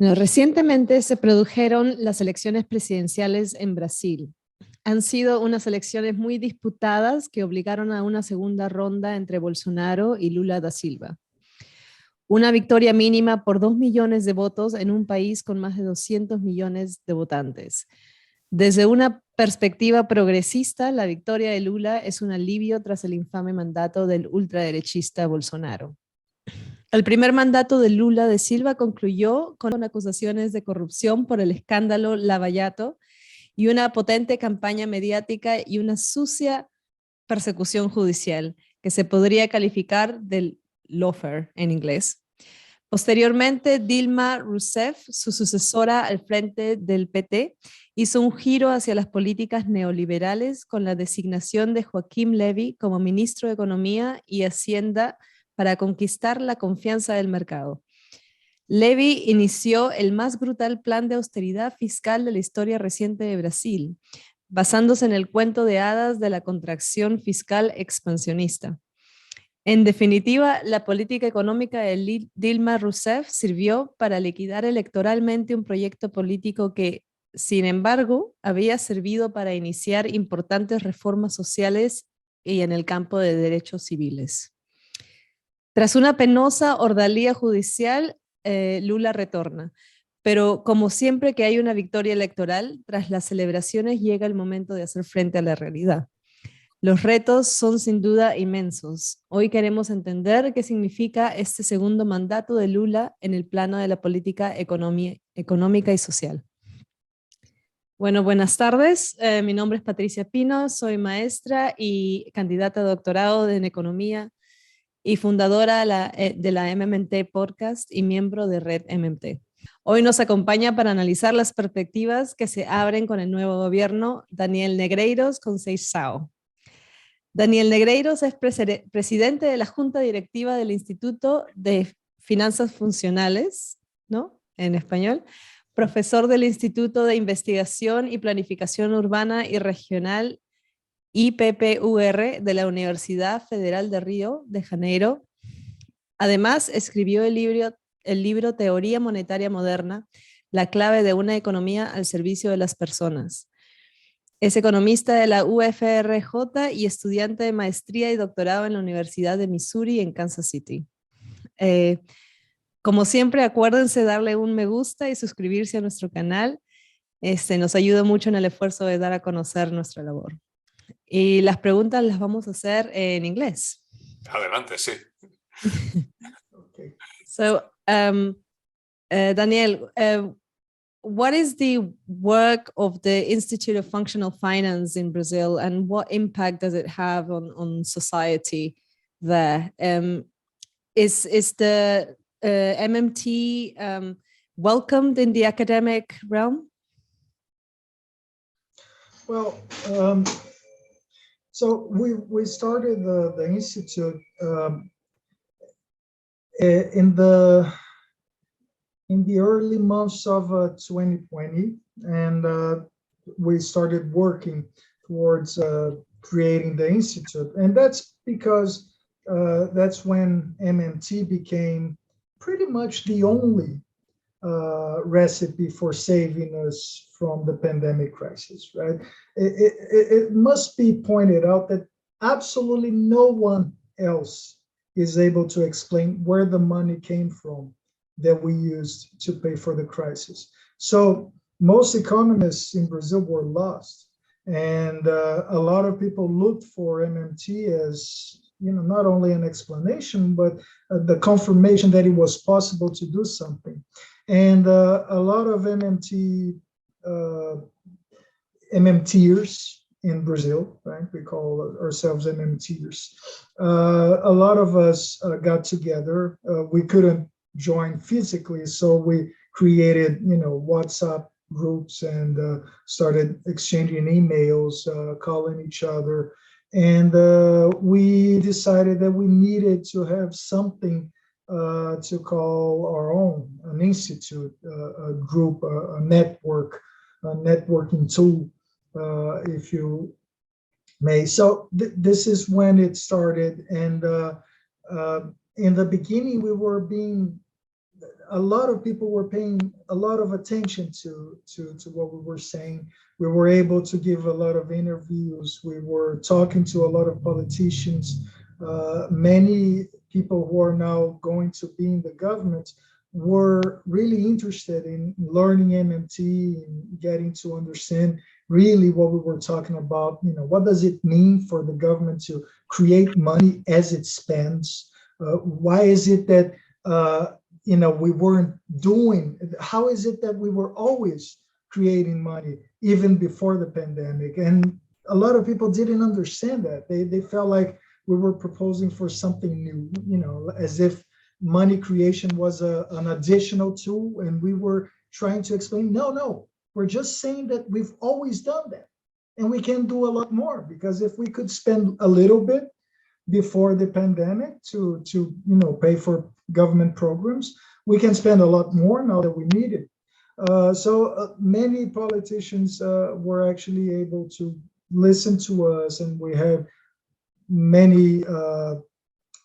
Bueno, recientemente se produjeron las elecciones presidenciales en Brasil. Han sido unas elecciones muy disputadas que obligaron a una segunda ronda entre Bolsonaro y Lula da Silva. Una victoria mínima por 2 millones de votos en un país con más de 200 millones de votantes. Desde una perspectiva progresista, la victoria de Lula es un alivio tras el infame mandato del ultraderechista Bolsonaro. El primer mandato de Lula da Silva concluyó con acusaciones de corrupción por el escándalo Lava Jato y una potente campaña mediática y una sucia persecución judicial que se podría calificar del lawfare en inglés. Posteriormente, Dilma Rousseff, su sucesora al frente del PT, hizo un giro hacia las políticas neoliberales con la designación de Joaquim Levy como ministro de Economía y Hacienda para conquistar la confianza del mercado. Levy inició el más brutal plan de austeridad fiscal de la historia reciente de Brasil, basándose en el cuento de hadas de la contracción fiscal expansionista. En definitiva, la política económica de Dilma Rousseff sirvió para liquidar electoralmente un proyecto político que, sin embargo, había servido para iniciar importantes reformas sociales y en el campo de derechos civiles. Tras una penosa ordalía judicial, Lula retorna. Pero como siempre que hay una victoria electoral, tras las celebraciones llega el momento de hacer frente a la realidad. Los retos son sin duda inmensos. Hoy queremos entender qué significa este segundo mandato de Lula en el plano de la política económica y social. Bueno, buenas tardes. Mi nombre es Patricia Pino, soy maestra y candidata a doctorado en economía y fundadora de la MMT Podcast y miembro de Red MMT. Hoy nos acompaña para analizar las perspectivas que se abren con el nuevo gobierno Daniel Negreiros con Seixal. Daniel Negreiros es presidente de la Junta Directiva del Instituto de Finanzas Funcionales, ¿no? En español, profesor del Instituto de Investigación y Planificación Urbana y Regional IPPUR de la Universidad Federal de Río de Janeiro. Además, escribió el libro Teoría Monetaria Moderna, la clave de una economía al servicio de las personas. Es economista de la UFRJ y estudiante de maestría y doctorado en la Universidad de Missouri en Kansas City. Como siempre, acuérdense darle un me gusta y suscribirse a nuestro canal. Nos ayuda mucho en el esfuerzo de dar a conocer nuestra labor. Y las preguntas las vamos a hacer en inglés. Adelante, sí. Okay. So, Daniel, what is the work of the Institute of Functional Finance in Brazil and what impact does it have on society there? Is the MMT welcomed in the academic realm? Well, so we started the institute in the early months of 2020, and we started working towards creating the institute, and that's because that's when MMT became pretty much the only recipe for saving us from the pandemic crisis, right? It must be pointed out that absolutely no one else is able to explain where the money came from that we used to pay for the crisis. So most economists in Brazil were lost, and a lot of people looked for MMT as, you know, not only an explanation, but the confirmation that it was possible to do something. And a lot of MMTers in Brazil, right? We call ourselves MMTers. A lot of us got together. We couldn't join physically, so we created, you know, WhatsApp groups and started exchanging emails, calling each other. And we decided that we needed to have something to call our own, an institute, a group, a network, a networking tool, if you may. So this is when it started. And in the beginning, we were being a lot of people were paying a lot of attention to what we were saying. We were able to give a lot of interviews. We were talking to a lot of politicians. Many people who are now going to be in the government were really interested in learning MMT and getting to understand really what we were talking about. You know, what does it mean for the government to create money as it spends? Why is it that we weren't doing? How is it that we were always creating money even before the pandemic? And a lot of people didn't understand that. They felt like we were proposing for something new, you know, as if money creation was an additional tool, and we were trying to explain, no, we're just saying that we've always done that, and we can do a lot more, because if we could spend a little bit before the pandemic to pay for government programs, we can spend a lot more now that we need it. So many politicians were actually able to listen to us, and we have many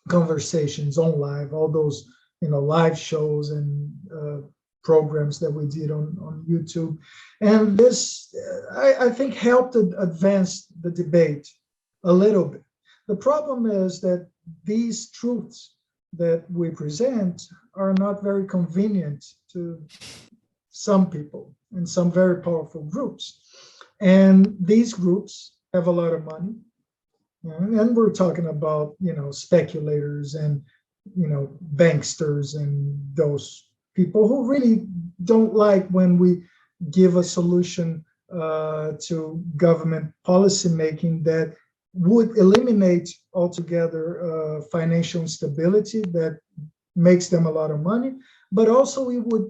conversations on live, all those live shows and programs that we did on YouTube. And this, I think, helped advance the debate a little bit. The problem is that these truths that we present are not very convenient to some people and some very powerful groups. And these groups have a lot of money. And we're talking about, speculators and, banksters and those people who really don't like when we give a solution to government policymaking that would eliminate altogether financial instability that makes them a lot of money, but also it would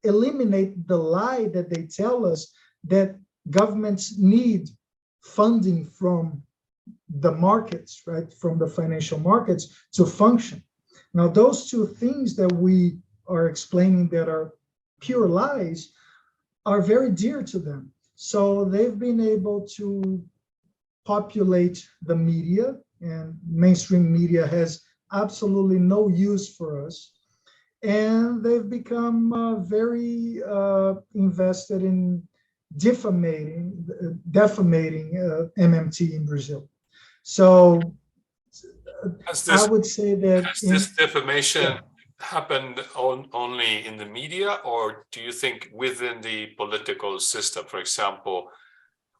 eliminate the lie that they tell us that governments need funding from the markets, right, from the financial markets to function. Now, those two things that we are explaining that are pure lies are very dear to them. So they've been able to populate the media, and mainstream media has absolutely no use for us. And they've become very invested in defamating MMT in Brazil. So I would say that has this defamation happened only in the media, or do you think within the political system? For example,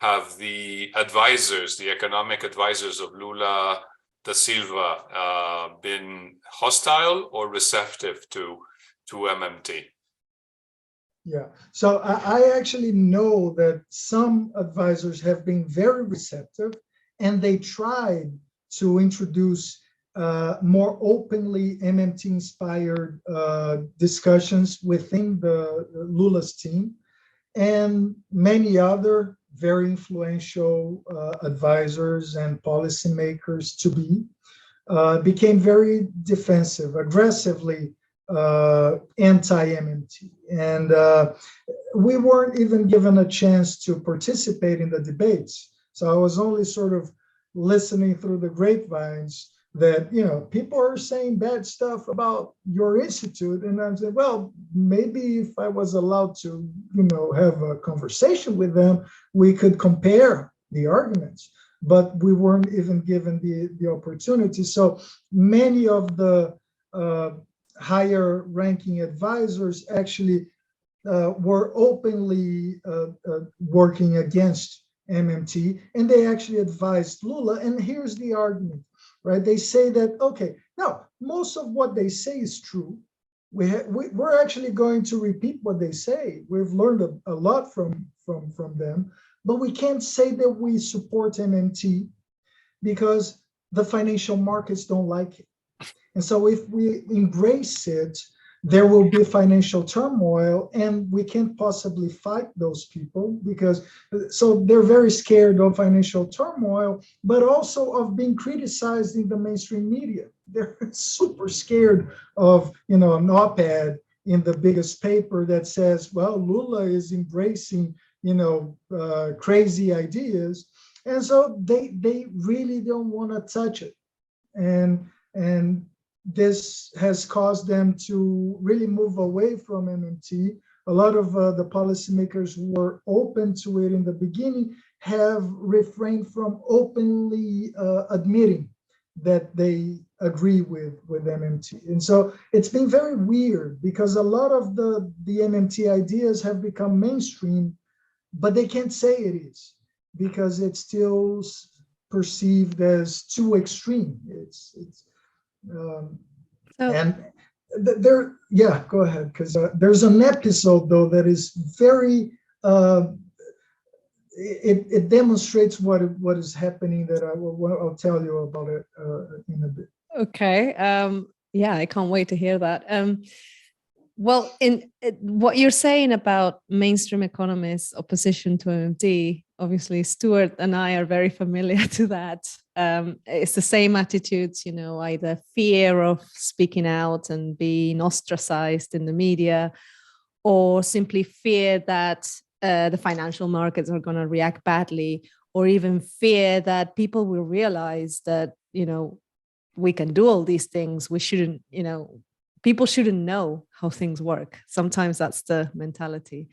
have the advisors, the economic advisors of Lula da Silva, been hostile or receptive to MMT? Yeah, so I actually know that some advisors have been very receptive, and they tried to introduce more openly MMT-inspired discussions within the Lula's team, and many other very influential advisors and policymakers became very defensive, aggressively anti-MMT. And we weren't even given a chance to participate in the debates. So I was only sort of listening through the grapevines that, people are saying bad stuff about your institute. And I said, well, maybe if I was allowed to, have a conversation with them, we could compare the arguments. But we weren't even given the opportunity. So many of the higher ranking advisors actually were openly working against MMT, and they actually advised Lula. And here's the argument, right? They say that, okay, now most of what they say is true. We're actually going to repeat what they say. We've learned a lot from them, but we can't say that we support MMT because the financial markets don't like it. And so if we embrace it, there will be financial turmoil, and we can't possibly fight those people so they're very scared of financial turmoil, but also of being criticized in the mainstream media. They're super scared of, an op-ed in the biggest paper that says, well, Lula is embracing, crazy ideas. And so they really don't want to touch it. And this has caused them to really move away from MMT. A lot of the policymakers who were open to it in the beginning have refrained from openly admitting that they agree with MMT. And so it's been very weird because a lot of the MMT ideas have become mainstream, but they can't say it is because it's still perceived as too extreme. And there, yeah, go ahead, because there's an episode though that is very it demonstrates what is happening that I'll tell you about it in a bit. Okay. Yeah, I can't wait to hear that. Well, in what you're saying about mainstream economists' opposition to MMT, obviously Stuart and I are very familiar to that. It's the same attitudes, you know, either fear of speaking out and being ostracized in the media, or simply fear that the financial markets are going to react badly, or even fear that people will realize that, you know, we can do all these things. We shouldn't, you know, people shouldn't know how things work. Sometimes that's the mentality.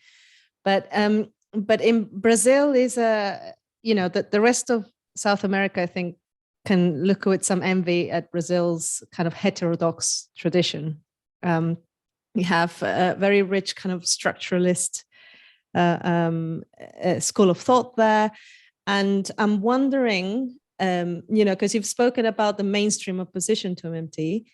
But in Brazil is you know, that the rest of South America, I think, can look with some envy at Brazil's kind of heterodox tradition. We have a very rich kind of structuralist school of thought there. And I'm wondering, you know, because you've spoken about the mainstream opposition to MMT,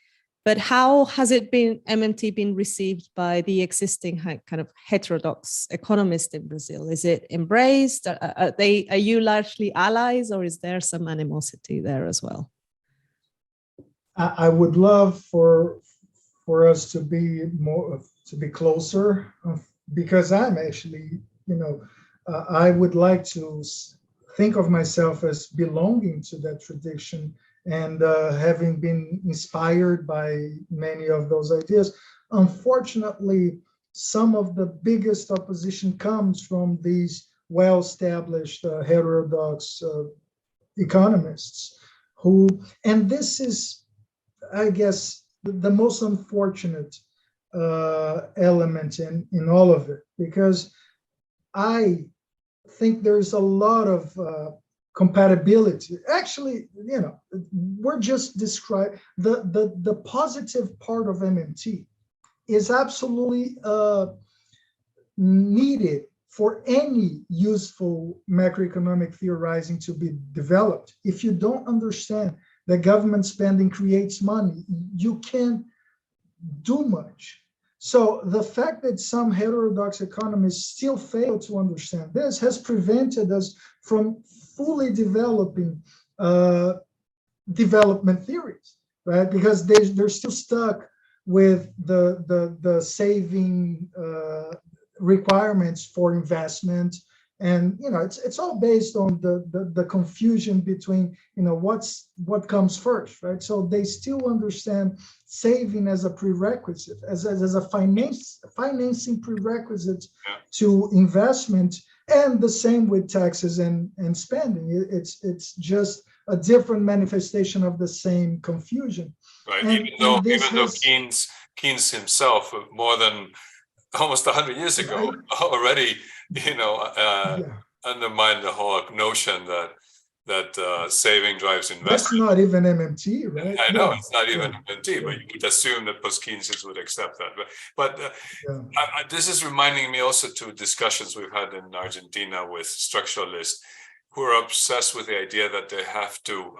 but how has MMT been received by the existing kind of heterodox economists in Brazil? Is it embraced? Are you largely allies, or is there some animosity there as well? I would love for us to be closer, because I'm actually, you know, I would like to think of myself as belonging to that tradition and having been inspired by many of those ideas. Unfortunately, some of the biggest opposition comes from these well-established heterodox economists who, and this is, I guess, the most unfortunate element in all of it, because I think there's a lot of compatibility. Actually, you know, we're just describing the positive part of MMT is absolutely needed for any useful macroeconomic theorizing to be developed. If you don't understand that government spending creates money, you can't do much. So the fact that some heterodox economists still fail to understand this has prevented us from fully developing development theories, right? Because they're still stuck with the saving requirements for investment. And, you know, it's all based on the confusion between, you know, what comes first, right? So they still understand saving as a prerequisite, as a financing prerequisite to investment, and the same with taxes and spending. It's just a different manifestation of the same confusion. Right. Even though Keynes himself, more than almost 100 years ago, already, you know, undermined the whole notion that saving drives investment. That's not even MMT, right? I know it's not even MMT, but you would assume that post-Keynesians would accept that. But this is reminding me also to discussions we've had in Argentina with structuralists who are obsessed with the idea that they have to,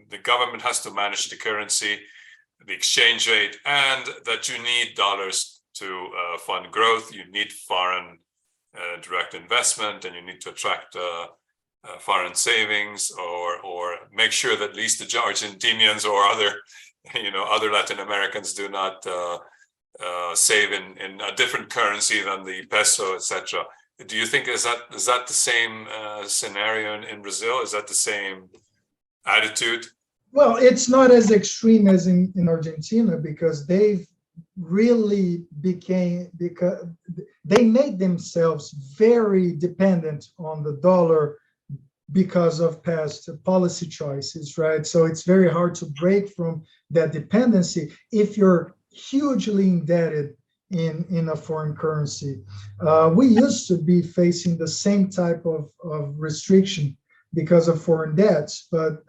the government has to manage the currency, the exchange rate, and that you need dollars to fund growth. You need foreign direct investment, and you need to attract foreign savings, or make sure that at least the Argentinians or other Latin Americans do not save in a different currency than the peso, etc. Do you think is that the same scenario in Brazil? Is that the same attitude? Well, it's not as extreme as in Argentina, because they've really because they made themselves very dependent on the dollar because of past policy choices, right? So it's very hard to break from that dependency if you're hugely indebted in a foreign currency. We used to be facing the same type of restriction because of foreign debts, but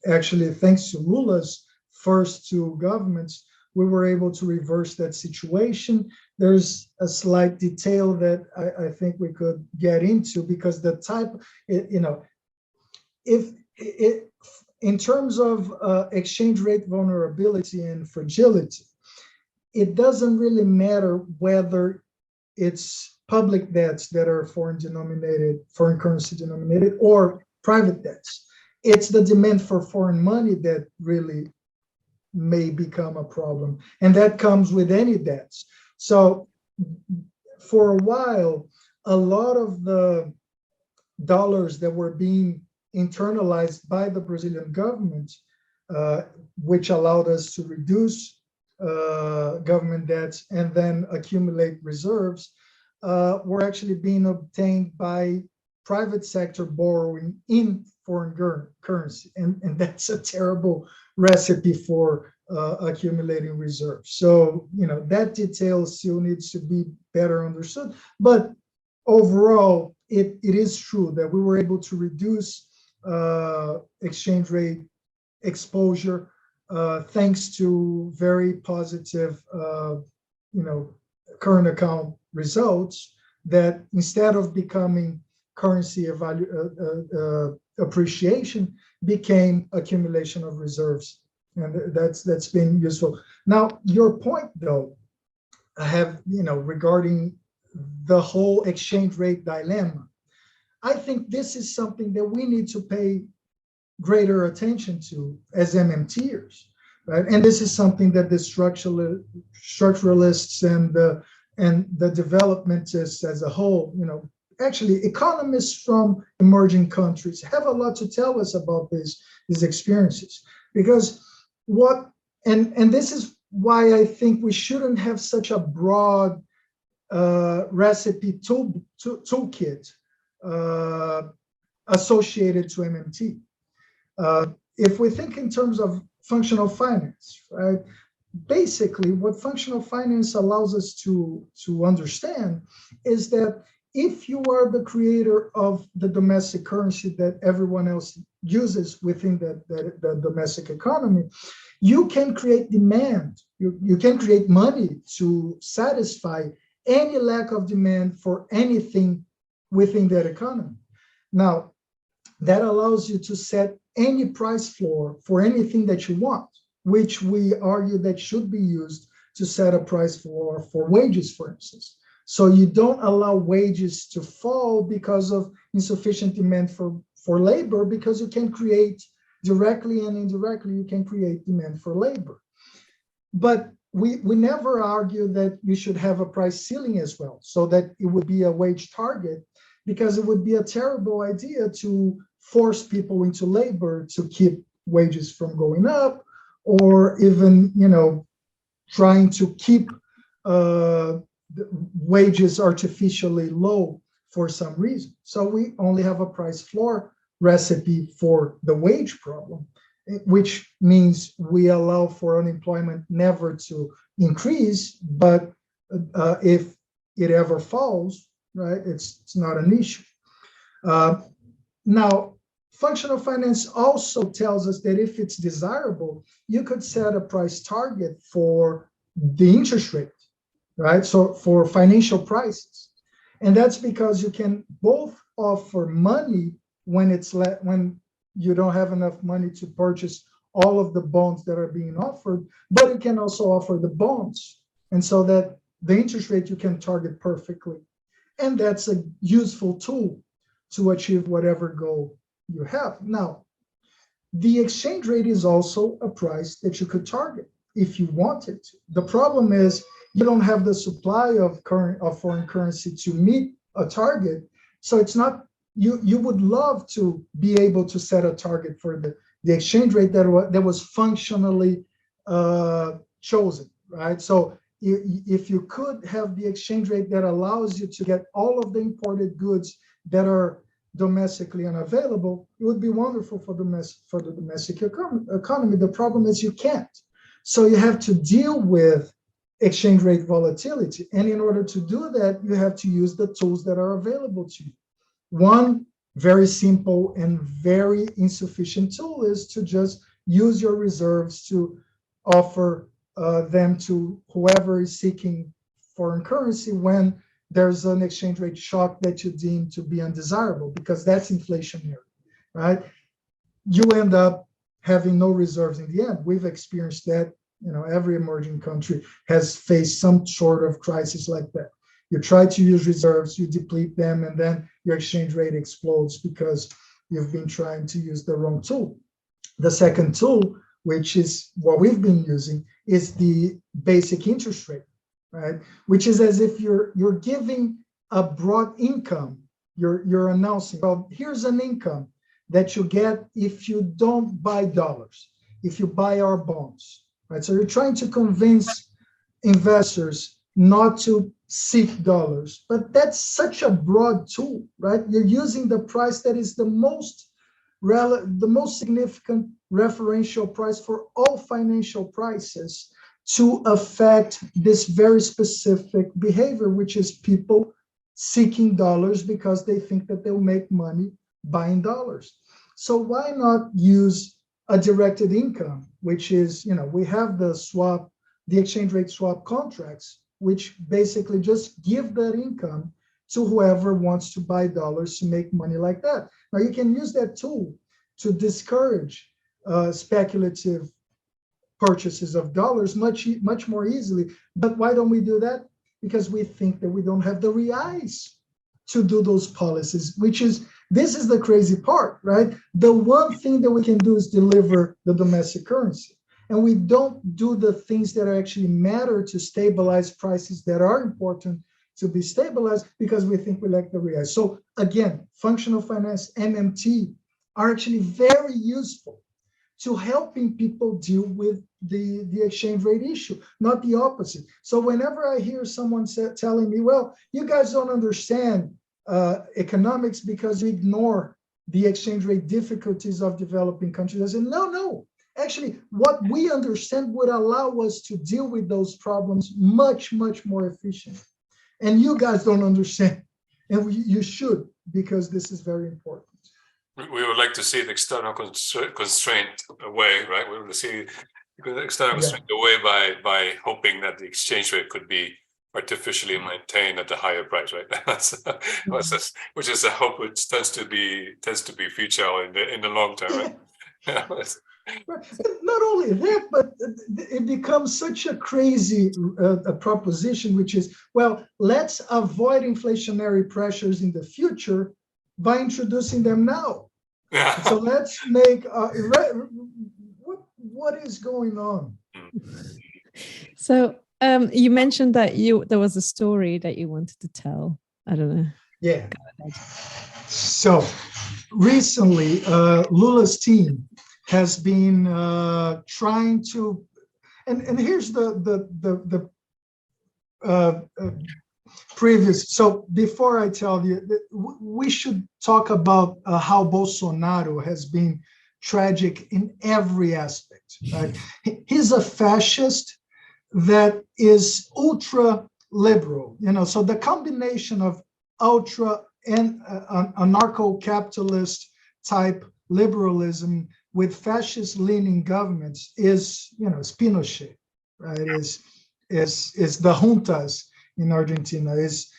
actually, thanks to Lula's first two governments, we were able to reverse that situation. There's a slight detail that I think we could get into, because the type, if it, in terms of exchange rate vulnerability and fragility, it doesn't really matter whether it's public debts that are foreign currency denominated, or private debts. It's the demand for foreign money that really may become a problem, and that comes with any debts. So for a while, a lot of the dollars that were being internalized by the Brazilian government, which allowed us to reduce government debts and then accumulate reserves, were actually being obtained by private sector borrowing in foreign currency. And that's a terrible recipe for accumulating reserves. So, that detail still needs to be better understood. But overall, it is true that we were able to reduce exchange rate exposure thanks to very positive, current account results that, instead of becoming currency appreciation, became accumulation of reserves, and that's been useful. Now, your point, though, I have, regarding the whole exchange rate dilemma, I think this is something that we need to pay greater attention to as MMTers, right? And this is something that the structuralists and the developmentists as a whole, actually economists from emerging countries have a lot to tell us about these experiences, because and this is why I think we shouldn't have such a broad recipe toolkit associated to MMT. If we think in terms of functional finance, right? Basically, what functional finance allows us to understand is that if you are the creator of the domestic currency that everyone else uses within the domestic economy, you can create demand. You can create money to satisfy any lack of demand for anything within that economy. Now, that allows you to set any price floor for anything that you want, which we argue that should be used to set a price floor for wages, for instance. So you don't allow wages to fall because of insufficient demand for labor, because you can create directly and indirectly, you can create demand for labor. But we never argue that you should have a price ceiling as well, so that it would be a wage target, because it would be a terrible idea to force people into labor to keep wages from going up, or even, trying to keep wages artificially low for some reason. So we only have a price floor recipe for the wage problem, which means we allow for unemployment never to increase, but if it ever falls, right, it's not an issue. Now, functional finance also tells us that if it's desirable, you could set a price target for the interest rate, right? So for financial prices. And that's because you can both offer money when you don't have enough money to purchase all of the bonds that are being offered, but you can also offer the bonds. And so that the interest rate you can target perfectly. And that's a useful tool to achieve whatever goal you have. Now, the exchange rate is also a price that you could target if you wanted to. The problem is you don't have the supply of foreign currency to meet a target. So it's not, you would love to be able to set a target for the exchange rate that was functionally chosen, right? So if you could have the exchange rate that allows you to get all of the imported goods that are domestically unavailable, it would be wonderful for the domestic economy. The problem is you can't. So you have to deal with exchange rate volatility. And in order to do that, you have to use the tools that are available to you. One very simple and very insufficient tool is to just use your reserves to offer them to whoever is seeking foreign currency when there's an exchange rate shock that you deem to be undesirable, because that's inflationary, right? You end up having no reserves in the end. We've experienced that. Every emerging country has faced some sort of crisis like that. You try to use reserves, you deplete them, and then your exchange rate explodes because you've been trying to use the wrong tool. The second tool, which is what we've been using, is the basic interest rate, right? Which is as if you're giving a broad income. You're announcing, well, here's an income that you get if you don't buy dollars, if you buy our bonds, right? So you're trying to convince investors not to seek dollars, but that's such a broad tool, right? You're using the price that is the most significant referential price for all financial prices to affect this very specific behavior, which is people seeking dollars because they think that they'll make money buying dollars. So why not use a directed income, which is, we have the exchange rate swap contracts, which basically just give that income to whoever wants to buy dollars to make money like that. Now you can use that tool to discourage speculative purchases of dollars much more easily. But why don't we do that? Because we think that we don't have the reais to do those policies, this is the crazy part, right? The one thing that we can do is deliver the domestic currency. And we don't do the things that actually matter to stabilize prices that are important to be stabilized because we think we lack the reais. So again, functional finance, MMT, are actually very useful to helping people deal with the exchange rate issue, not the opposite. So whenever I hear someone telling me, well, you guys don't understand economics because you ignore the exchange rate difficulties of developing countries, I say, no. Actually, what we understand would allow us to deal with those problems much, much more efficiently. And you guys don't understand. And you should, because this is very important. We would like to see the external constraint away, right? We want to see the external constraint away by hoping that the exchange rate could be artificially maintained at a higher price, right? Which is a hope which tends to be futile in the long term, right? Not only that, but it becomes such a crazy proposition, which is, well, let's avoid inflationary pressures in the future by introducing them now. Yeah. So let's make what is going on? So you mentioned that there was a story that you wanted to tell. I don't know. Yeah. So recently, Lula's team has been trying to, and here's the previous. So before I tell you, we should talk about how Bolsonaro has been tragic in every aspect. Right? He's a fascist that is ultra liberal. So the combination of ultra and anarcho-capitalist type liberalism with fascist-leaning governments is, Pinochet, right? Is the juntas in Argentina is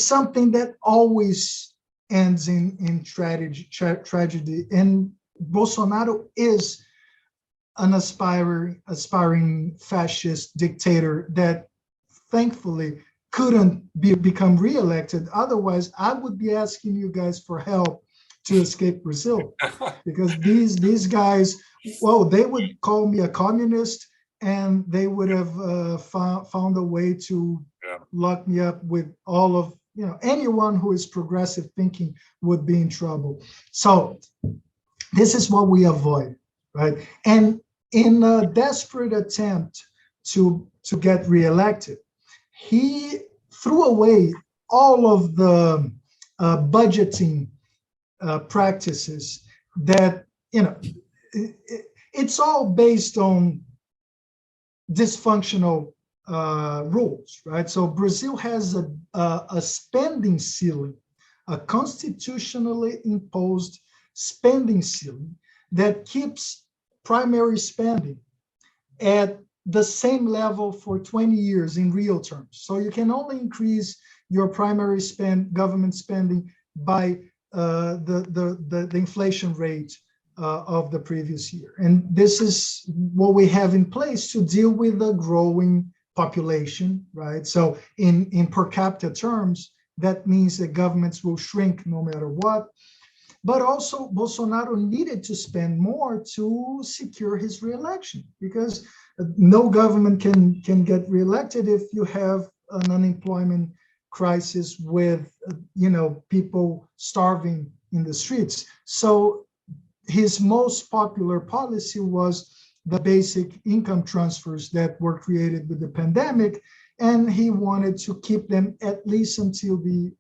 something that always ends in tragedy. And Bolsonaro is an aspiring fascist dictator that thankfully couldn't become reelected. Otherwise, I would be asking you guys for help to escape Brazil, because these guys, well, they would call me a communist, and they would have found a way to lock me up with all of, anyone who is progressive thinking would be in trouble. So this is what we avoid, right? And in a desperate attempt to get reelected, he threw away all of the budgeting practices that, it's all based on dysfunctional rules, right? So Brazil has a spending ceiling, a constitutionally imposed spending ceiling that keeps primary spending at the same level for 20 years in real terms. So you can only increase your primary government spending by the inflation rate of the previous year. And this is what we have in place to deal with the growing population, right? So in per capita terms, that means that governments will shrink no matter what. But also Bolsonaro needed to spend more to secure his reelection, because no government can get reelected if you have an unemployment crisis with, people starving in the streets. So his most popular policy was the basic income transfers that were created with the pandemic, and he wanted to keep them at least until the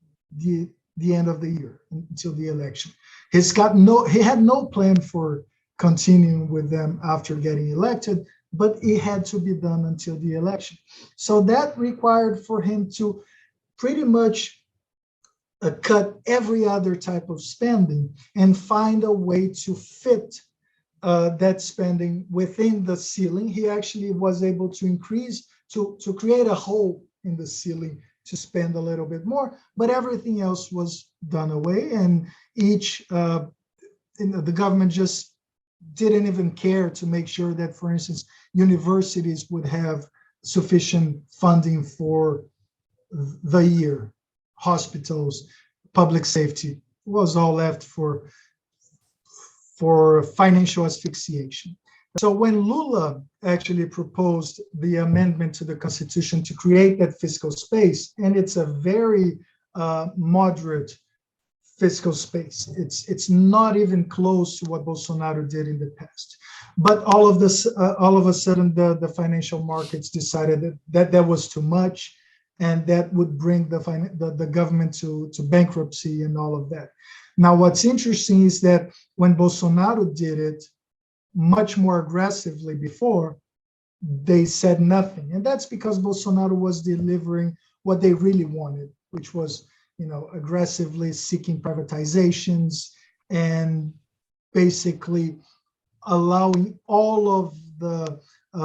end of the year, until the election. He had no plan for continuing with them after getting elected, but it had to be done until the election. So that required for him to pretty much cut every other type of spending and find a way to fit that spending within the ceiling. He actually was able to increase, to create a hole in the ceiling to spend a little bit more, but everything else was done away, and the government just didn't even care to make sure that, for instance, universities would have sufficient funding for the year. Hospitals, public safety was all left for financial asphyxiation. So when Lula actually proposed the amendment to the Constitution to create that fiscal space, and it's a very moderate fiscal space. It's not even close to what Bolsonaro did in the past. But all of a sudden, the financial markets decided that was too much, and that would bring the government to bankruptcy and all of that. Now, what's interesting is that when Bolsonaro did it much more aggressively before, they said nothing. And that's because Bolsonaro was delivering what they really wanted, which was, aggressively seeking privatizations and basically allowing all of the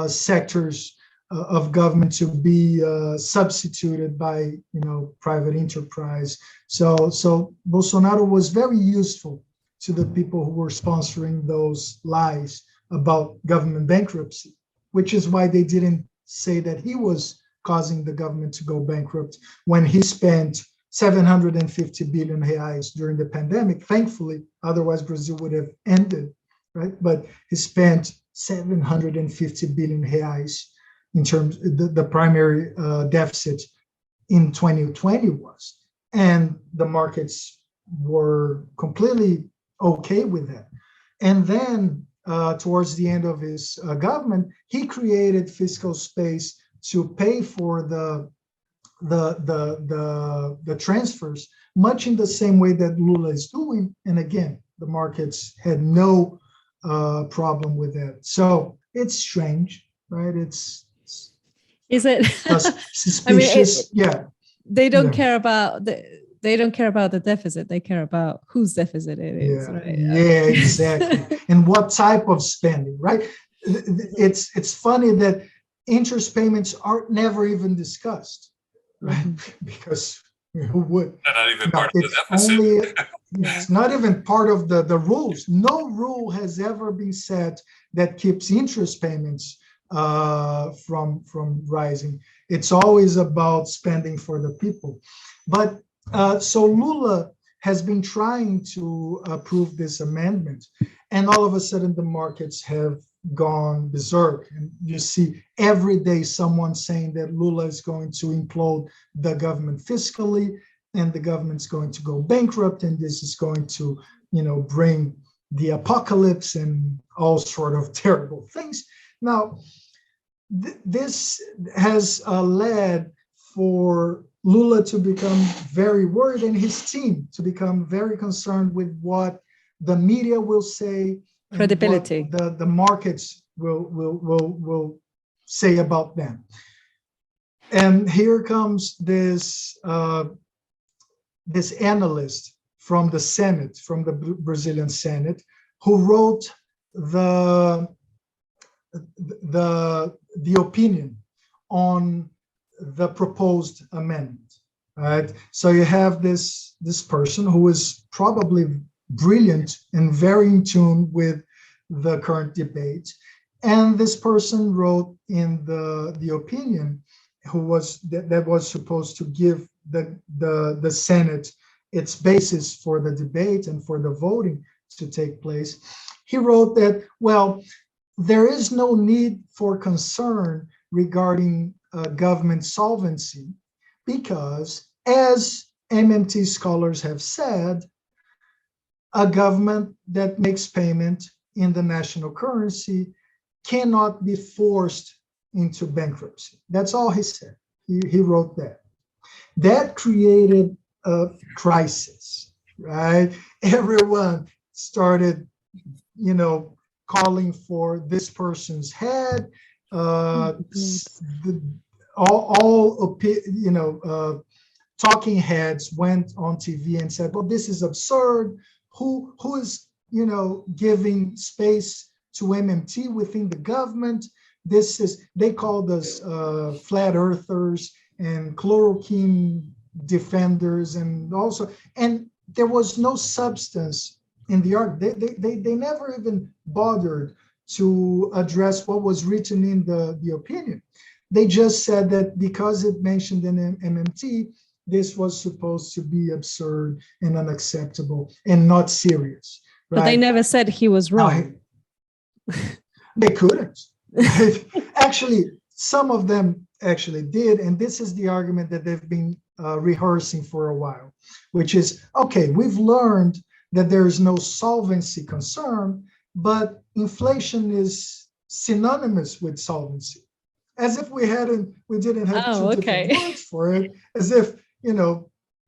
sectors of government to be substituted by, private enterprise. So Bolsonaro was very useful to the people who were sponsoring those lies about government bankruptcy, which is why they didn't say that he was causing the government to go bankrupt when he spent 750 billion reais during the pandemic. Thankfully, otherwise Brazil would have ended, right? But he spent 750 billion reais in terms of the primary deficit in 2020 was, and the markets were completely okay with that. And then towards the end of his government, he created fiscal space to pay for the transfers, much in the same way that Lula is doing. And again, the markets had no problem with that. So it's strange, right? Is it suspicious? They don't care about they don't care about the deficit. They care about whose deficit it is, right? Yeah, exactly. And what type of spending, right? It's funny that interest payments are never even discussed, right? Because who would? Not even part of the deficit. It's not even part of the rules. No rule has ever been set that keeps interest payments from rising. It's always about spending for the people. But so Lula has been trying to approve this amendment, and all of a sudden the markets have gone berserk. And you see every day someone saying that Lula is going to implode the government fiscally, and the government's going to go bankrupt, and this is going to, bring the apocalypse and all sort of terrible things. Now, this has led for Lula to become very worried and his team to become very concerned with what the media will say, Credibility. the markets will say about them. And here comes this this analyst from the Senate, from the Brazilian Senate, who wrote the opinion on the proposed amendment. Right? So you have this person who is probably brilliant and very in tune with the current debate, and this person wrote in the opinion, who was that was supposed to give the Senate its basis for the debate and for the voting to take place. He wrote that, well, there is no need for concern regarding government solvency because, as MMT scholars have said, a government that makes payment in the national currency cannot be forced into bankruptcy. That's all he said. He wrote that. That created a crisis, right? Everyone started, calling for this person's head. Talking heads went on TV and said, well, this is absurd. Who is, giving space to MMT within the government? They called us flat earthers and chloroquine defenders, and there was no substance in the argument. They never even bothered to address what was written in the opinion. They just said that because it mentioned an MMT, this was supposed to be absurd and unacceptable and not serious. Right? But they never said he was wrong. They couldn't. Actually, some of them actually did, and this is the argument that they've been rehearsing for a while, which is, okay, we've learned that there is no solvency concern, but inflation is synonymous with solvency, as if we didn't have two different words for it, as if,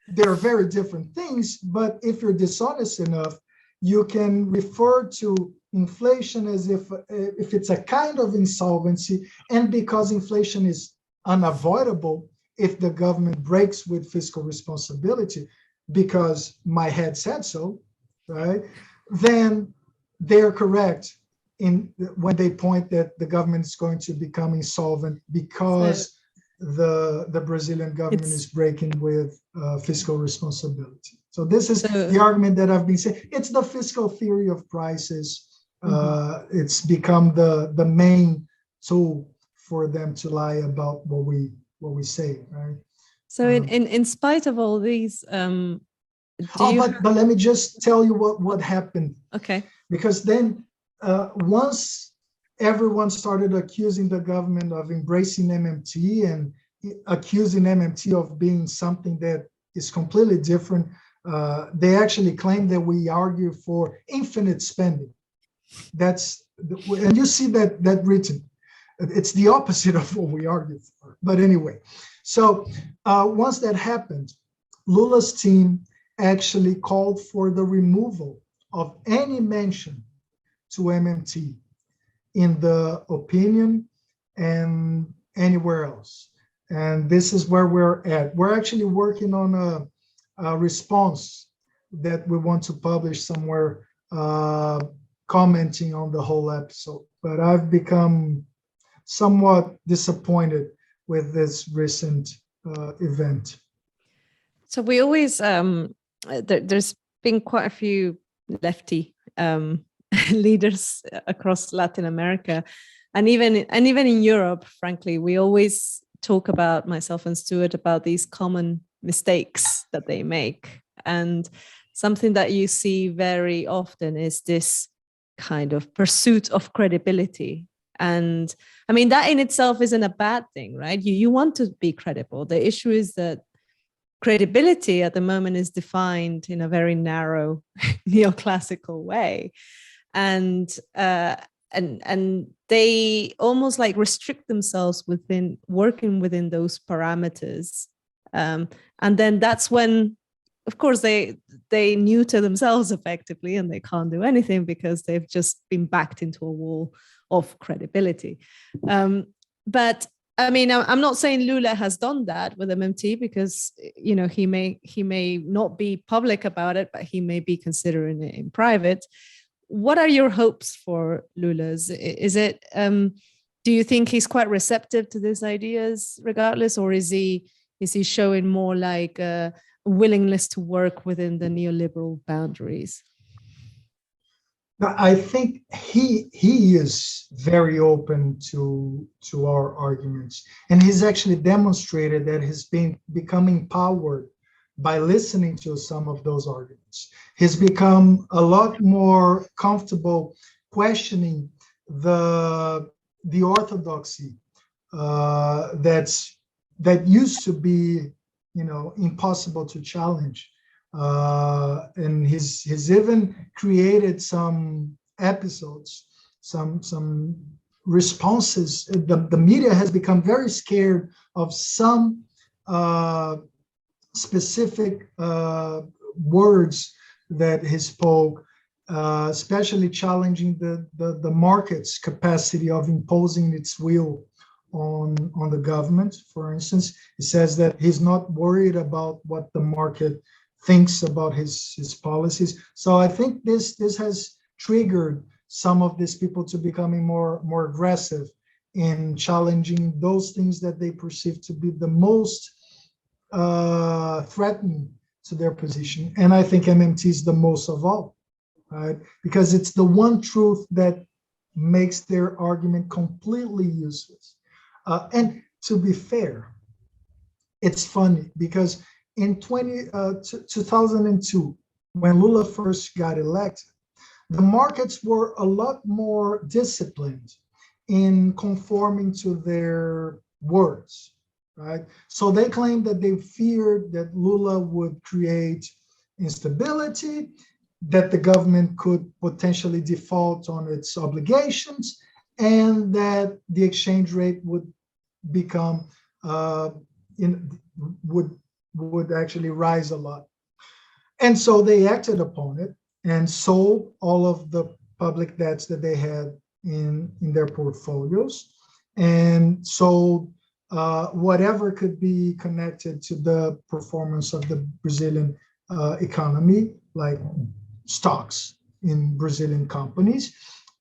they're very different things. But if you're dishonest enough, you can refer to inflation as if it's a kind of insolvency, and because inflation is unavoidable if the government breaks with fiscal responsibility, because my head said so, right? Then they're correct when they point that the government is going to become insolvent because the Brazilian government is breaking with fiscal responsibility. So this is the argument that I've been saying. It's the fiscal theory of prices. It's become the main tool for them to lie about what we say, right? So in spite of all these, but let me just tell you what happened. Okay. Because then once everyone started accusing the government of embracing MMT and accusing MMT of being something that is completely different, they actually claim that we argue for infinite spending. And you see that written. It's the opposite of what we argue for. But anyway, so once that happened, Lula's team actually called for the removal of any mention to MMT in the opinion and anywhere else. And this is where we're at. We're actually working on a response that we want to publish somewhere, commenting on the whole episode. But I've become somewhat disappointed with this recent event. So we always, there's been quite a few lefty leaders across Latin America, and even in Europe, frankly, we always talk about, myself and Stuart, about these common mistakes that they make. And something that you see very often is this kind of pursuit of credibility. And I mean, that in itself isn't a bad thing, right? You want to be credible. The issue is that credibility at the moment is defined in a very narrow neoclassical way. And they almost like restrict themselves within working within those parameters And then that's when, of course, they neuter themselves effectively, and they can't do anything because they've just been backed into a wall of credibility. But I mean, I'm not saying Lula has done that with MMT, because he may not be public about it, but he may be considering it in private. What are your hopes for Lula's? Is it? Do you think he's quite receptive to these ideas, regardless, or is he showing more like a willingness to work within the neoliberal boundaries? I think he is very open to our arguments, and he's actually demonstrated that he's been becoming empowered by listening to some of those arguments. He's become a lot more comfortable questioning the orthodoxy that used to be impossible to challenge. And he's even created some episodes, some responses. The media has become very scared of some specific words that he spoke, especially challenging the market's capacity of imposing its will on the government. For instance, he says that he's not worried about what the market thinks about his policies. So I think this has triggered some of these people to becoming more aggressive in challenging those things that they perceive to be the most threatening to their position. And I think MMT is the most of all, right? Because it's the one truth that makes their argument completely useless. And to be fair, it's funny because in 2002, when Lula first got elected, the markets were a lot more disciplined in conforming to their words, right? So they claimed that they feared that Lula would create instability, that the government could potentially default on its obligations, and that the exchange rate would become would actually rise a lot. And so they acted upon it and sold all of the public debts that they had in their portfolios, and sold whatever could be connected to the performance of the Brazilian economy, like stocks in Brazilian companies,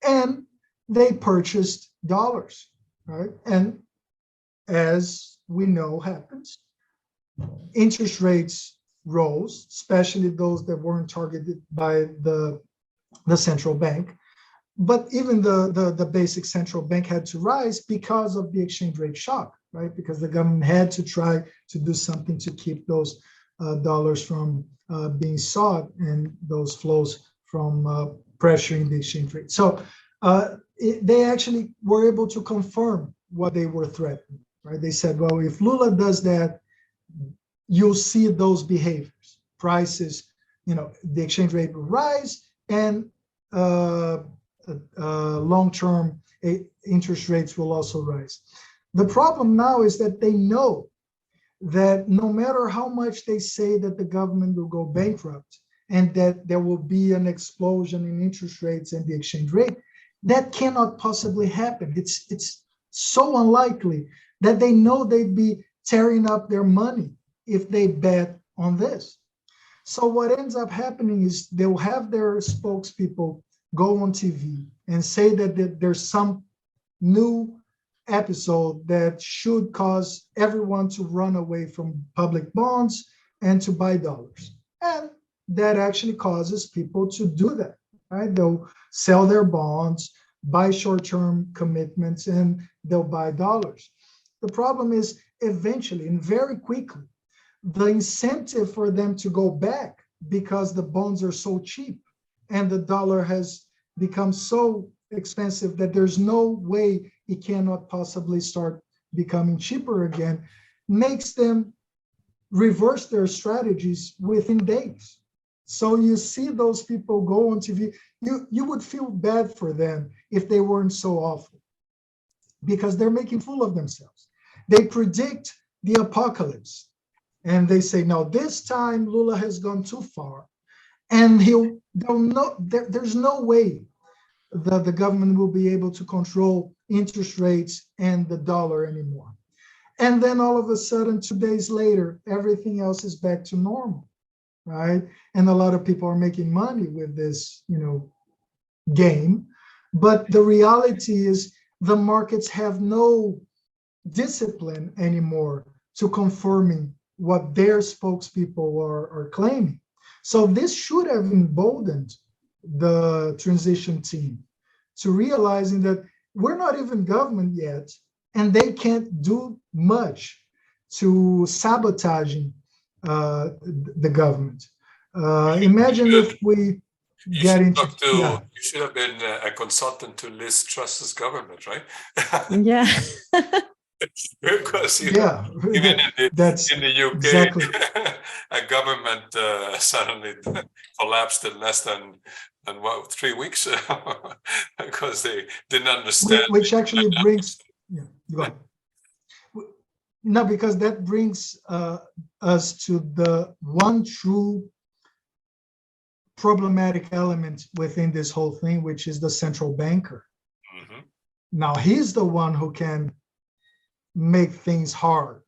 and they purchased dollars, right? And as we know happens, interest rates rose, especially those that weren't targeted by the central bank. But even the basic central bank had to rise because of the exchange rate shock, right? Because the government had to try to do something to keep those dollars from being sought and those flows from pressuring the exchange rate. So they actually were able to confirm what they were threatening, right? They said, well, if Lula does that, you'll see those behaviors. Prices, the exchange rate will rise, and long-term interest rates will also rise. The problem now is that they know that no matter how much they say that the government will go bankrupt and that there will be an explosion in interest rates and the exchange rate, that cannot possibly happen. It's so unlikely that they know they'd be tearing up their money if they bet on this. So what ends up happening is they'll have their spokespeople go on TV and say that there's some new episode that should cause everyone to run away from public bonds and to buy dollars. And that actually causes people to do that, right? They'll sell their bonds, buy short-term commitments, and they'll buy dollars. The problem is eventually and very quickly, the incentive for them to go back, because the bonds are so cheap and the dollar has become so expensive that there's no way it cannot possibly start becoming cheaper again, makes them reverse their strategies within days. So you see those people go on TV, you would feel bad for them if they weren't so awful, because they're making fool of themselves. They predict the apocalypse, and they say, no, this time Lula has gone too far, and there's no way that the government will be able to control interest rates and the dollar anymore. And then all of a sudden, 2 days later, everything else is back to normal, right? And a lot of people are making money with this, game. But the reality is the markets have no discipline anymore to confirming what their spokespeople are claiming. So this should have emboldened the transition team to realizing that we're not even government yet, and they can't do much to sabotaging the government. Imagine if we get into you should have been a consultant to Liz Truss's government, right? Yeah. Because even in the UK, exactly. a government suddenly collapsed in less than 3 weeks because they didn't understand. Which actually brings, go ahead. No, because that brings us to the one true problematic element within this whole thing, which is the central banker. Mm-hmm. Now, he's the one who can make things hard.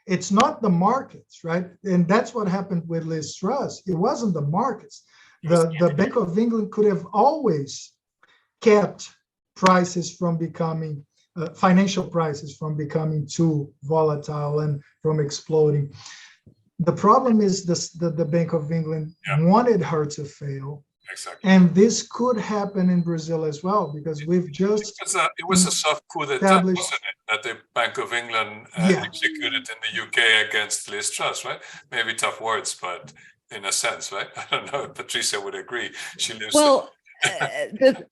It's not the markets, right? And that's what happened with Liz Truss. It wasn't the markets. The Bank of England could have always kept prices from becoming, financial prices from becoming too volatile and from exploding. The problem is the Bank of England wanted her to fail. Exactly. And this could happen in Brazil as well, because we've just... It was a soft coup d'etat, wasn't it? That the Bank of England executed in the UK against Liz Truss, right? Maybe tough words, but in a sense, right? I don't know if Patricia would agree. She lives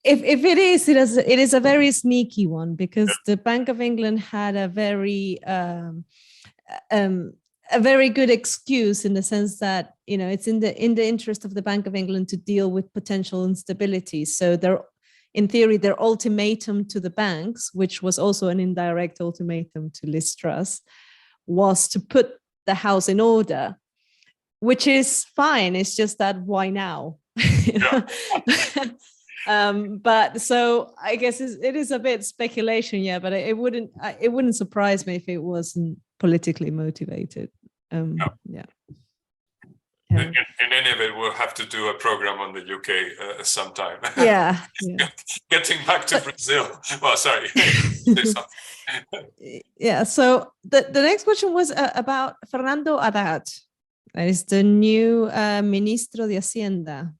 if it is a very sneaky one, because the Bank of England had a very good excuse, in the sense that it's in the interest of the Bank of England to deal with potential instability. So in theory, their ultimatum to the banks, which was also an indirect ultimatum to Liz Truss, was to put the house in order, which is fine. It's just that why now? But so I guess it is a bit speculation, but it wouldn't surprise me if it wasn't politically motivated. In any event, we'll have to do a program on the UK sometime. Yeah. Getting back to Brazil. Well, sorry. Yeah. So the next question was about Fernando Haddad. That is the new Ministro de Hacienda.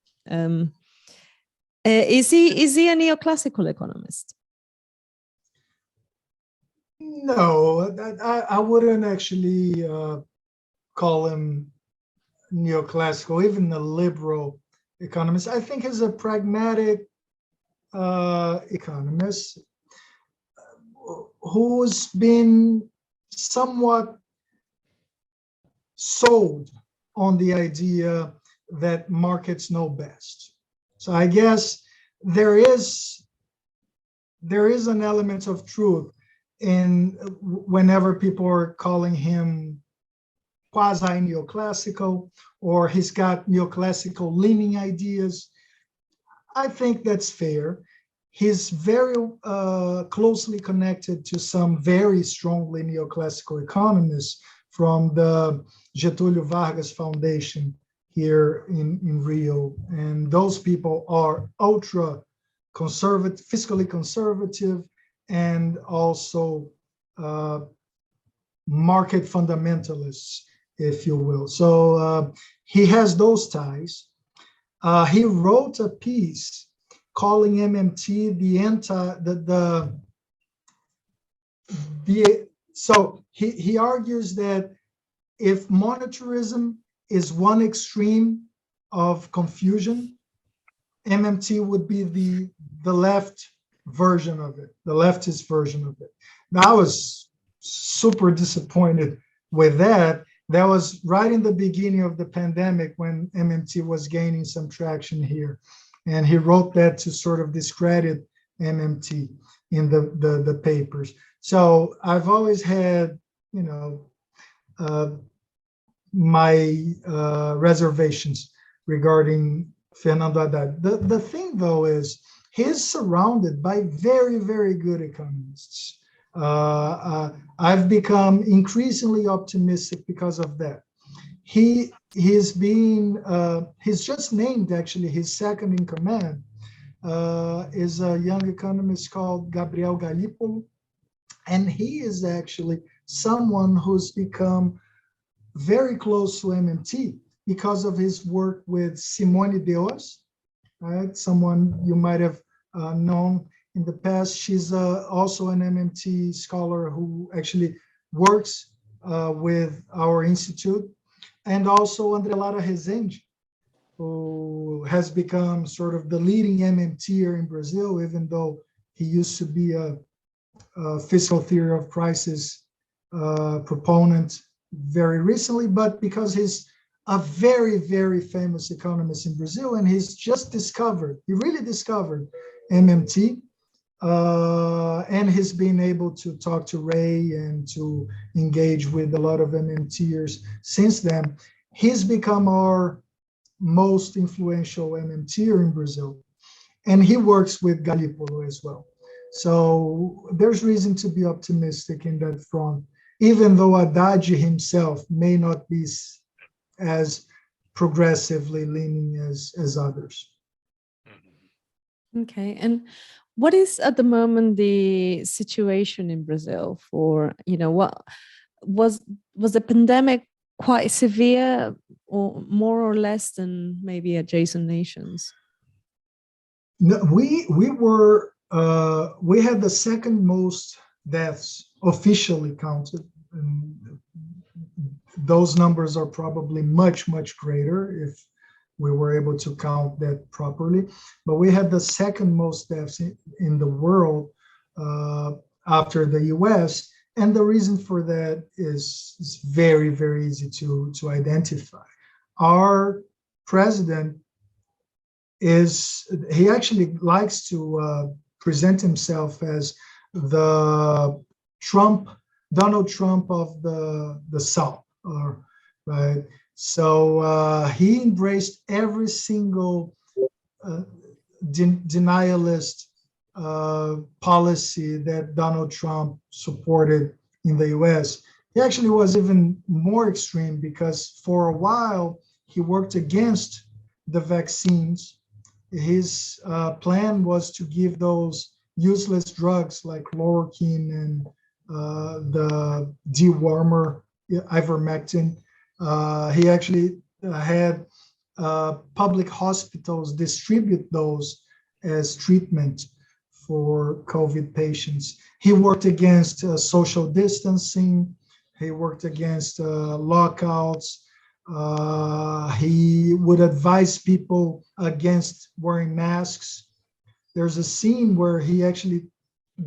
Is he a neoclassical economist? No, I wouldn't actually call him neoclassical, even a liberal economist. I think he's a pragmatic economist who's been somewhat sold on the idea that markets know best. So I guess there is an element of truth in whenever people are calling him quasi-neoclassical, or he's got neoclassical leaning ideas. I think that's fair. He's very closely connected to some very strongly neoclassical economists from the Getúlio Vargas Foundation here in Rio. And those people are ultra conservative, fiscally conservative, and also market fundamentalists, if you will. So he has those ties. He wrote a piece calling MMT so he argues that if monetarism is one extreme of confusion, MMT would be the left version of it, the leftist version of it. Now, I was super disappointed with that. That was right in the beginning of the pandemic when MMT was gaining some traction here. And he wrote that to sort of discredit MMT in the papers. So I've always had, my reservations regarding Fernando Haddad. The thing, though, is he's surrounded by very, very good economists. I've become increasingly optimistic because of that. He's just named, actually, his second in command is a young economist called Gabriel Galípolo, and he is actually someone who's become very close to MMT because of his work with Simone Deos, right? Someone you might have known in the past. She's also an MMT scholar who actually works with our institute, and also André Lara Rezende, who has become sort of the leading MMTer in Brazil, even though he used to be a fiscal theory of crisis proponent very recently, but because he's a very, very famous economist in Brazil, and he really discovered MMT, and he's been able to talk to Ray and to engage with a lot of MMTers since then. He's become our most influential MMTer in Brazil, and he works with Galípolo as well. So there's reason to be optimistic in that front, even though Haddad himself may not be as progressively leaning as others. Okay, and what is at the moment the situation in Brazil for, what was the pandemic quite severe or more or less than maybe adjacent nations? No, we had the second most deaths officially counted, and those numbers are probably much, much greater if we were able to count that properly. But we had the second most deaths in the world after the US. And the reason for that is very, very easy to identify. Our president he actually likes to present himself as the Donald Trump of the South, right? So he embraced every single denialist policy that Donald Trump supported in the US. He actually was even more extreme because for a while he worked against the vaccines. His plan was to give those useless drugs like chloroquine and the dewormer, ivermectin. He actually had public hospitals distribute those as treatment for COVID patients. He worked against social distancing. He worked against lockouts. He would advise people against wearing masks. There's a scene where he actually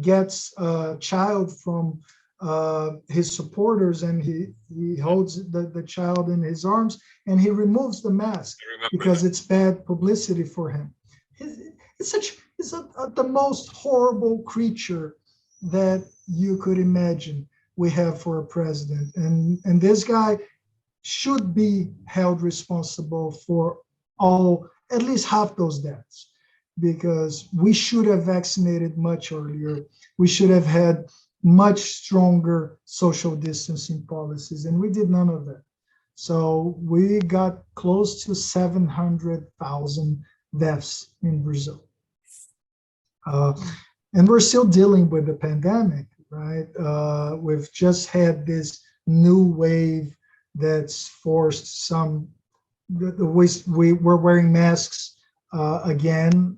gets a child from his supporters, and he holds the child in his arms, and he removes the mask because it's bad publicity for him. He's the most horrible creature that you could imagine we have for a president, and this guy should be held responsible for at least half those deaths, because we should have vaccinated much earlier. We should have had much stronger social distancing policies, and we did none of that. So we got close to 700,000 deaths in Brazil. And we're still dealing with the pandemic, right? We've just had this new wave that's forced we're wearing masks again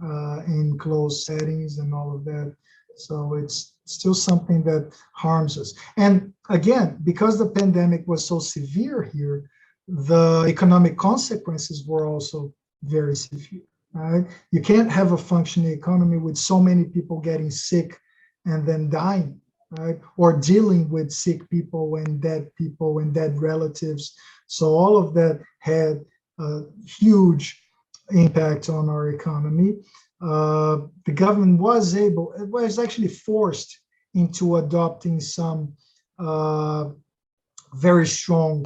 in closed settings and all of that. So it's still something that harms us. And again, because the pandemic was so severe here, the economic consequences were also very severe, right? You can't have a functioning economy with so many people getting sick and then dying, right? Or dealing with sick people and dead relatives. So all of that had a huge impact on our economy. The government was actually forced into adopting some very strong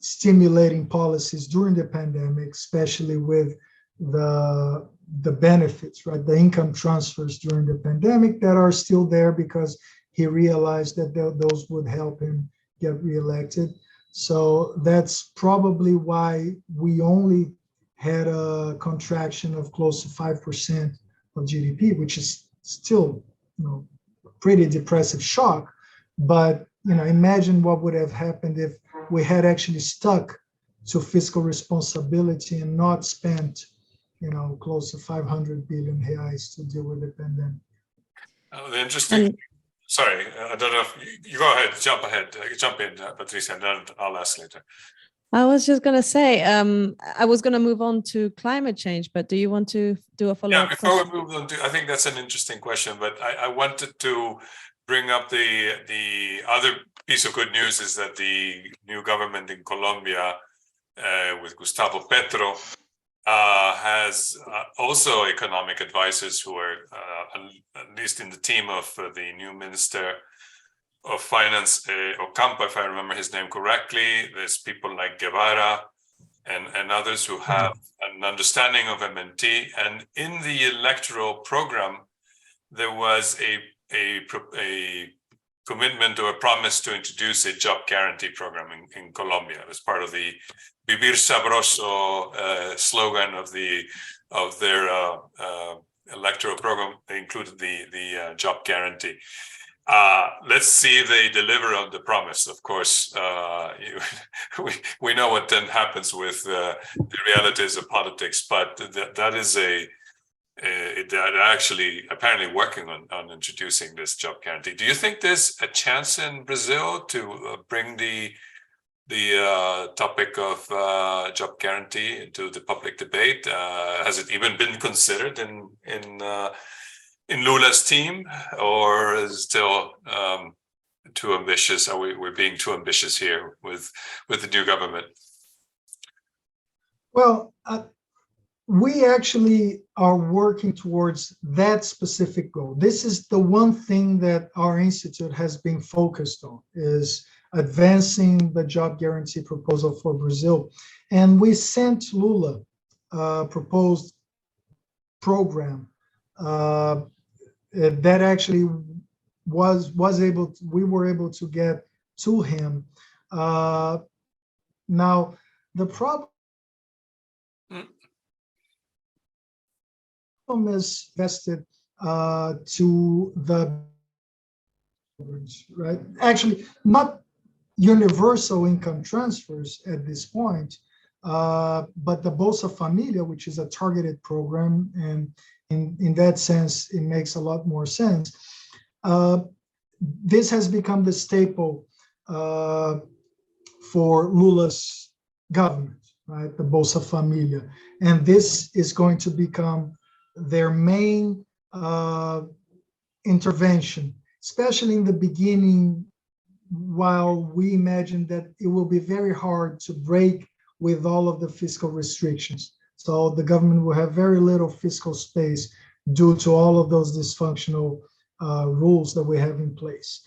stimulating policies during the pandemic, especially with the benefits, right? The income transfers during the pandemic that are still there because he realized that those would help him get reelected. So that's probably why we only had a contraction of close to 5% of GDP, which is still, pretty depressive shock. But, imagine what would have happened if we had actually stuck to fiscal responsibility and not spent, close to 500 billion reais to deal with the pandemic. The interesting. Sorry, I don't know if you go ahead, jump in, Patricia, and then I'll ask later. I was just going to say, I was going to move on to climate change, but do you want to do a follow-up? Yeah, before we move on to, I think that's an interesting question, but I wanted to bring up the other piece of good news is that the new government in Colombia with Gustavo Petro has also economic advisors who are at least in the team of the new Minister of Finance, Ocampo, if I remember his name correctly. There's people like Guevara and others who have an understanding of MMT. And in the electoral program, there was a commitment or a promise to introduce a job guarantee program in Colombia as part of the Vivir Sabroso slogan of their electoral program. They included the job guarantee. Let's see if they deliver on the promise. Of course, we know what then happens with the realities of politics, but that is they're actually apparently working on introducing this job guarantee. Do you think there's a chance in Brazil to bring the topic of job guarantee into the public debate? Has it even been considered in Lula's team, or is it still too ambitious? Are we're being too ambitious here with the new government? Well, we actually are working towards that specific goal. This is the one thing that our institute has been focused on, is advancing the job guarantee proposal for Brazil. And we sent Lula a proposed program that actually we were able to get to him. Now, the problem is vested to the, right? Actually, not universal income transfers at this point, but the Bolsa Familia, which is a targeted program, and in that sense, it makes a lot more sense. This has become the staple for Lula's government, right? The Bolsa Familia. And this is going to become their main intervention, especially in the beginning, while we imagine that it will be very hard to break with all of the fiscal restrictions. So the government will have very little fiscal space due to all of those dysfunctional rules that we have in place.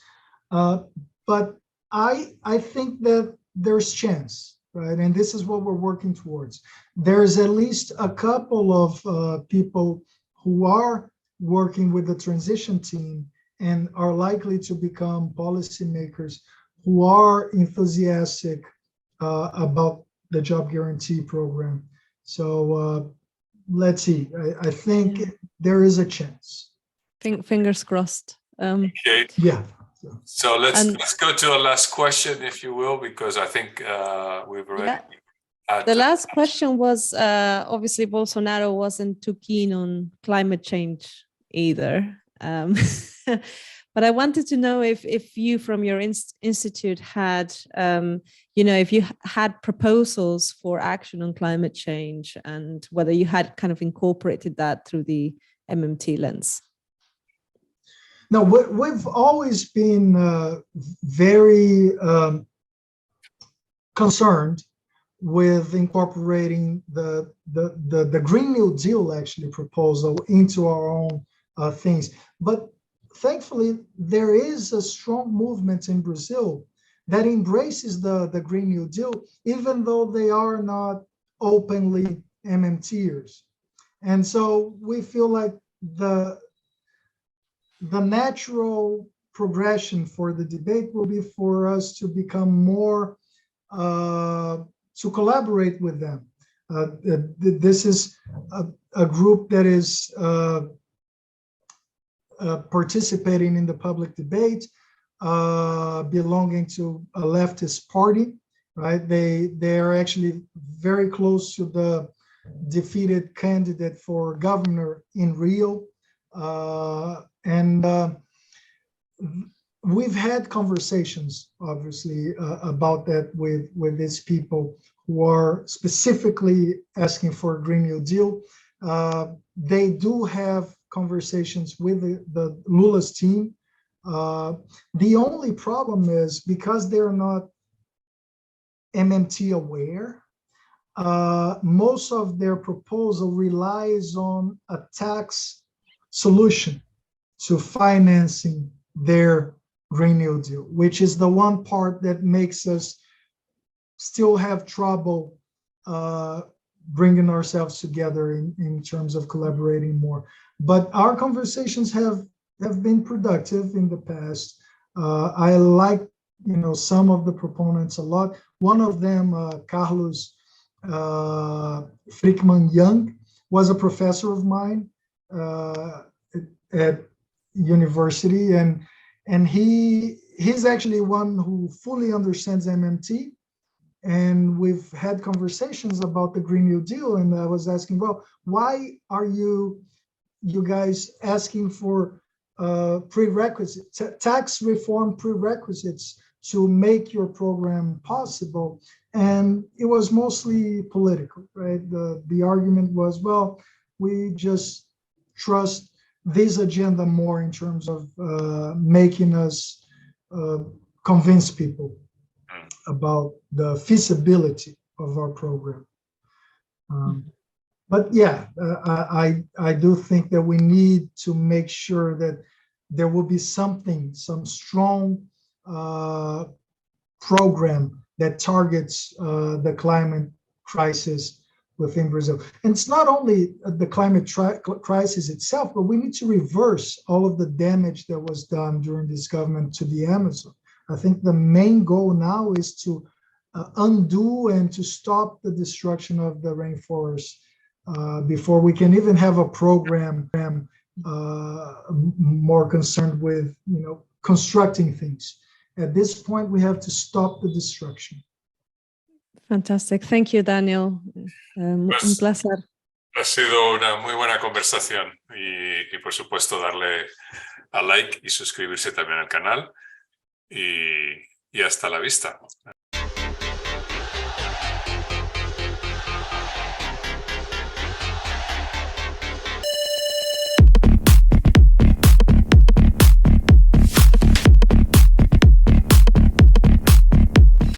But I think that there's chance, right? And this is what we're working towards. There's at least a couple of people who are working with the transition team and are likely to become policymakers who are enthusiastic about the job guarantee program. So let's see. I think there is a chance. Fingers crossed. Okay. Yeah. So let's go to our last question, if you will, because I think we've already. Yeah. The last question was obviously Bolsonaro wasn't too keen on climate change either. But I wanted to know if you from your institute had, if you had proposals for action on climate change and whether you had kind of incorporated that through the MMT lens. No, we've always been very concerned with incorporating the Green New Deal actually proposal into our own things. But thankfully, there is a strong movement in Brazil that embraces the Green New Deal, even though they are not openly MMTers. And so we feel like the natural progression for the debate will be for us to become more, to collaborate with them. This is a group that is participating in the public debate, belonging to a leftist party, right? They are actually very close to the defeated candidate for governor in Rio. We've had conversations, obviously, about that with these people who are specifically asking for a Green New Deal. They do have conversations with the Lula's team. The only problem is because they're not MMT aware, most of their proposal relies on a tax solution to financing their Green New Deal, which is the one part that makes us still have trouble bringing ourselves together in terms of collaborating more. But our conversations have been productive in the past. I like, some of the proponents a lot. One of them, Carlos Frickman Young, was a professor of mine at university, and he's actually one who fully understands MMT. And we've had conversations about the Green New Deal, and I was asking, well, why are you guys asking for prerequisites, tax reform prerequisites to make your program possible? And it was mostly political, right? The argument was, well, we just trust this agenda more in terms of making us convince people about the feasibility of our program. But yeah, I do think that we need to make sure that there will be some strong program that targets the climate crisis within Brazil. And it's not only the climate crisis itself, but we need to reverse all of the damage that was done during this government to the Amazon. I think the main goal now is to undo and to stop the destruction of the rainforest before we can even have a program more concerned with, constructing things. At this point, we have to stop the destruction. Fantastic. Thank you, Daniel. Un placer. Ha sido una muy buena conversación y por supuesto darle a like y suscribirse también al canal y hasta la vista.